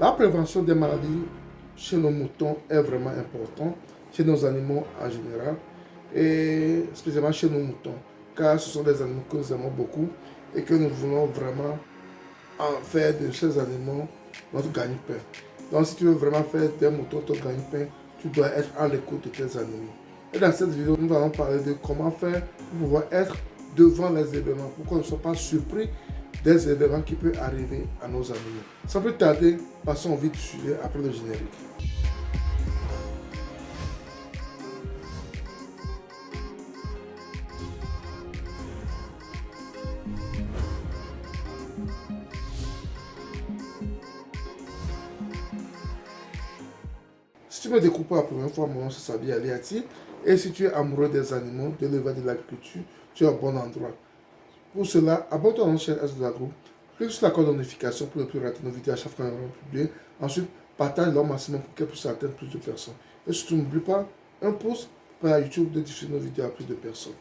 La prévention des maladies chez nos moutons est vraiment importante, chez nos animaux en général, et spécialement chez nos moutons, car ce sont des animaux que nous aimons beaucoup et que nous voulons vraiment en faire de ces animaux notre gagne-pain. Donc si tu veux vraiment faire des moutons ton gagne-pain, tu dois être à l'écoute de tes animaux. Et dans cette vidéo, nous allons parler de comment faire pour pouvoir être devant les événements, pour qu'on ne soit pas surpris des événements qui peuvent arriver à nos animaux. Sans plus tarder, passons au vif du sujet après le générique. Si tu me découvres pour la première fois, mon nom c'est Sabi Aliati. Et si tu es amoureux des animaux, de l'élevage et de l'agriculture, tu es au bon endroit. Pour cela, abonne-toi à notre chaîne S de la groupe. Clique sur la cloche de notification pour ne plus rater nos vidéos à chaque fois qu'on va publier. Ensuite, partage-le au maximum pour qu'elle puisse atteindre plus de personnes. Et surtout, n'oublie pas, un pouce pour la YouTube de diffuser nos vidéos à plus de personnes.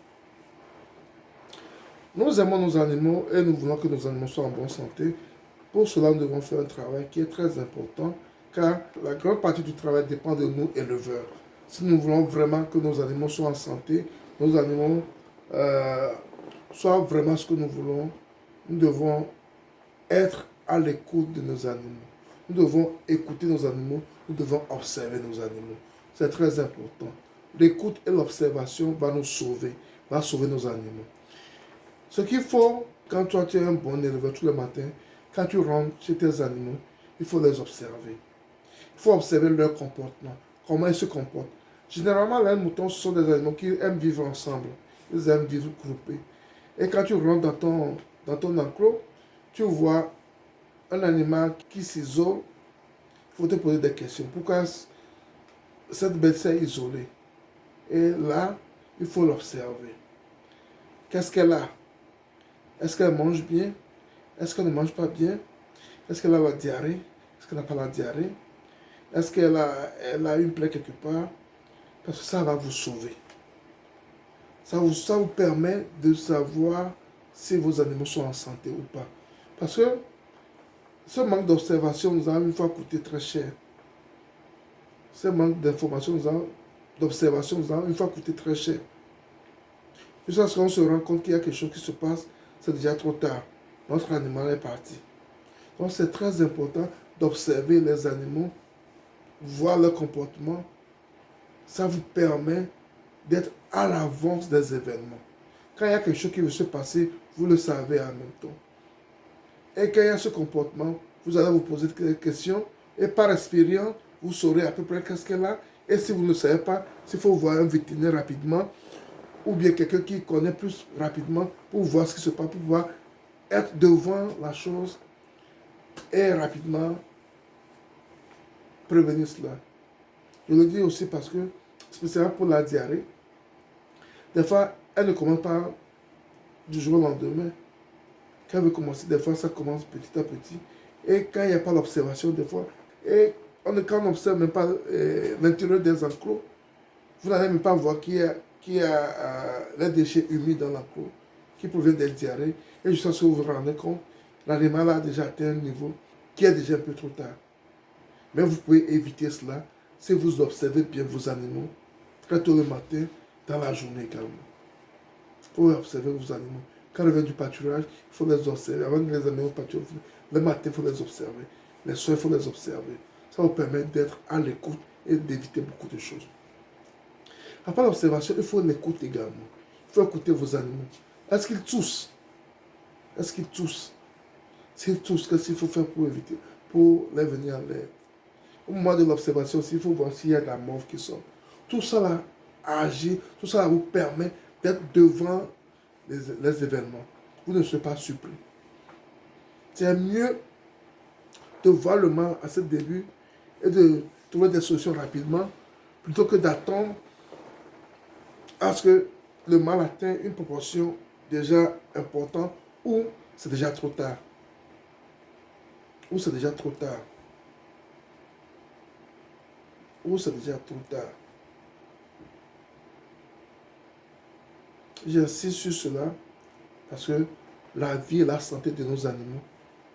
Nous aimons nos animaux et nous voulons que nos animaux soient en bonne santé. Pour cela, nous devons faire un travail qui est très important car la grande partie du travail dépend de nous, éleveurs. Si nous voulons vraiment que nos animaux soient en santé, nos animaux soient vraiment ce que nous voulons, nous devons être à l'écoute de nos animaux. Nous devons écouter nos animaux, nous devons observer nos animaux. C'est très important. L'écoute et l'observation vont nous sauver, va sauver nos animaux. Ce qu'il faut, quand toi tu es un bon éleveur tous les matins, quand tu rentres chez tes animaux, il faut les observer. Il faut observer leur comportement, comment ils se comportent. Généralement, les moutons, ce sont des animaux qui aiment vivre ensemble. Ils aiment vivre groupés. Et quand tu rentres dans ton enclos, tu vois un animal qui s'isole, il faut te poser des questions. Pourquoi cette bête s'est isolée? Et là, il faut l'observer. Qu'est-ce qu'elle a? Est-ce qu'elle mange bien? Est-ce qu'elle ne mange pas bien? Est-ce qu'elle a la diarrhée? Est-ce qu'elle n'a pas la diarrhée? Est-ce qu'elle a une plaie quelque part? Parce que ça va vous sauver. Ça vous permet de savoir si vos animaux sont en santé ou pas. Parce que ce manque d'observation nous a une fois coûté très cher. Ce manque d'information, d'observation nous a une fois coûté très cher. Jusqu'à ce qu'on se rend compte qu'il y a quelque chose qui se passe, c'est déjà trop tard. Notre animal est parti. Donc c'est très important d'observer les animaux, voir leur comportement. Ça vous permet d'être à l'avance des événements. Quand il y a quelque chose qui veut se passer, vous le savez en même temps. Et quand il y a ce comportement, vous allez vous poser des questions et par expérience, vous saurez à peu près qu'est-ce qu'elle a. Et si vous ne savez pas, s'il faut voir un vétérinaire rapidement ou bien quelqu'un qui connaît plus rapidement pour voir ce qui se passe, pour pouvoir être devant la chose et rapidement prévenir cela. Je le dis aussi parce que, spécialement pour la diarrhée, des fois, elle ne commence pas du jour au lendemain. Quand elle veut commencer, des fois, ça commence petit à petit. Et quand il n'y a pas l'observation, des fois, et quand on n'observe même pas l'intérieur des enclos, vous n'allez même pas voir qu'il y a les déchets humides dans l'enclos, qui proviennent des diarrhées. Et jusqu'à ce que vous vous rendez compte, l'animal a déjà atteint un niveau qui est déjà un peu trop tard. Mais vous pouvez éviter cela si vous observez bien vos animaux, très tôt le matin, dans la journée également. Il faut observer vos animaux. Quand ils viennent du pâturage, il faut les observer. Avant de les amener au pâturage, le matin, il faut les observer. Les soirs, il faut les observer. Ça vous permet d'être à l'écoute et d'éviter beaucoup de choses. Après l'observation, il faut l'écoute également. Il faut écouter vos animaux. Est-ce qu'ils toussent? Est-ce qu'ils toussent? S'ils toussent, qu'est-ce qu'il faut faire pour éviter, pour les venir en l'air? Au moment de l'observation, il faut voir s'il y a de la morve qui sort. Tout ça là agit, tout ça là vous permet d'être devant les événements. Vous ne serez pas surpris. C'est mieux de voir le mal à ce début et de trouver des solutions rapidement plutôt que d'attendre à ce que le mal atteigne une proportion déjà importante ou c'est déjà trop tard. Ou c'est déjà trop tard. Ou c'est déjà trop tard. J'insiste sur cela parce que la vie et la santé de nos animaux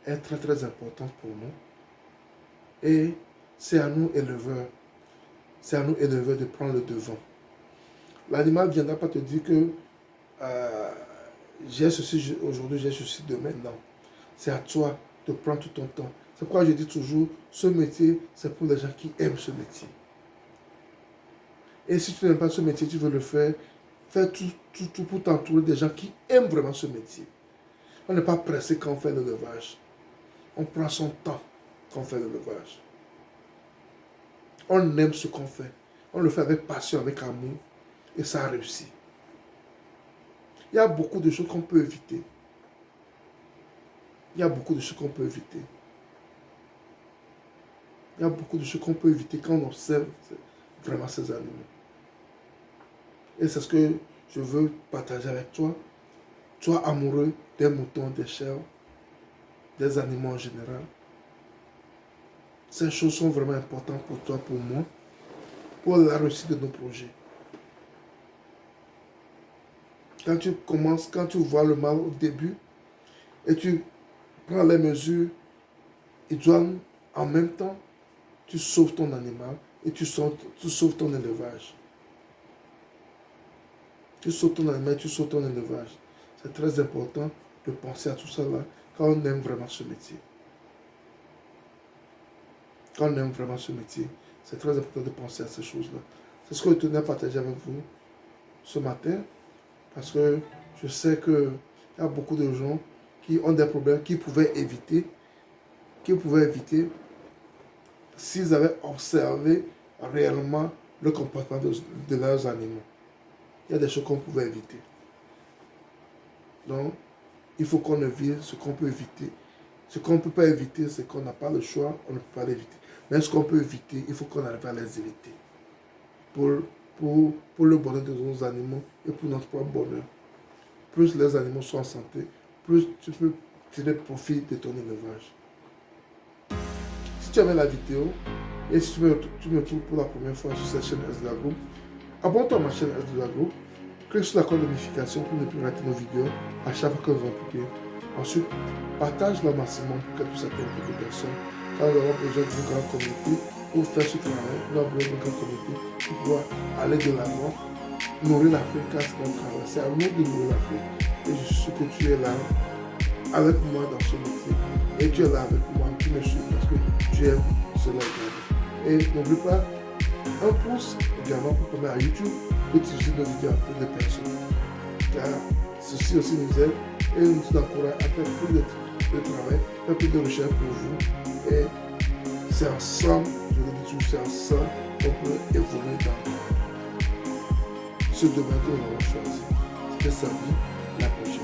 est très très importante pour nous. Et c'est à nous, éleveurs, de prendre le devant. L'animal ne viendra pas te dire que j'ai ceci aujourd'hui, j'ai ceci demain. Non. C'est à toi de prendre tout ton temps. C'est pourquoi je dis toujours, ce métier, c'est pour les gens qui aiment ce métier. Et si tu n'aimes pas ce métier, tu veux le faire, fais tout pour t'entourer des gens qui aiment vraiment ce métier. On n'est pas pressé quand on fait l'élevage. On prend son temps quand on fait l'élevage. On aime ce qu'on fait. On le fait avec passion, avec amour. Et ça réussit. Il y a beaucoup de choses qu'on peut éviter. Il y a beaucoup de choses qu'on peut éviter. Il y a beaucoup de choses qu'on peut éviter quand on observe vraiment ces animaux. Et c'est ce que je veux partager avec toi. Sois amoureux des moutons, des chèvres, des animaux en général. Ces choses sont vraiment importantes pour toi, pour moi, pour la réussite de nos projets. Quand tu commences, quand tu vois le mal au début, et tu prends les mesures idoines en même temps, tu sauves ton animal et tu sauves ton élevage. Tu sauves ton animal et tu sauves ton élevage. C'est très important de penser à tout ça là quand on aime vraiment ce métier. Quand on aime vraiment ce métier, c'est très important de penser à ces choses-là. C'est ce que je tenais à partager avec vous ce matin, parce que je sais qu'il y a beaucoup de gens qui ont des problèmes qu'ils pouvaient éviter s'ils avaient observé réellement le comportement de leurs animaux. Il y a des choses qu'on pouvait éviter. Donc, il faut qu'on évite ce qu'on peut éviter. Ce qu'on ne peut pas éviter, c'est qu'on n'a pas le choix, on ne peut pas l'éviter. Mais ce qu'on peut éviter, il faut qu'on arrive à les éviter. Pour le bonheur de nos animaux et pour notre propre bonheur. Plus les animaux sont en santé, plus tu peux tirer profit de ton élevage. Si tu aimais la vidéo et si tu me trouves pour la première fois sur cette chaîne SDA Group, abonne-toi à ma chaîne SDA Group, clique sur la cloche de notification pour ne plus rater nos vidéos à chaque fois que nous allons publier. Ensuite, partage-le au maximum pour qu'elle puisse atteindre beaucoup de personnes. Car nous avons besoin d'une grande communauté pour faire ce travail. Nous avons besoin d'une grande communauté pour pouvoir aller de l'avant, nourrir l'Afrique car c'est notre travail. C'est à nous de nourrir l'Afrique. Et je suis sûr que tu es là avec moi dans ce métier. Et tu es là avec moi, tu me suis parce que tu aimes cela également. Et n'oublie pas, un pouce également pour permettre à YouTube de diffuser nos vidéos à plus de personnes. Car ceci aussi nous aide et nous encourage à faire plus de travail, faire plus de recherche pour vous. Et c'est ensemble, je le dis toujours, c'est ensemble qu'on peut évoluer dans ce domaine que nous avons choisi. C'était Samy, la prochaine.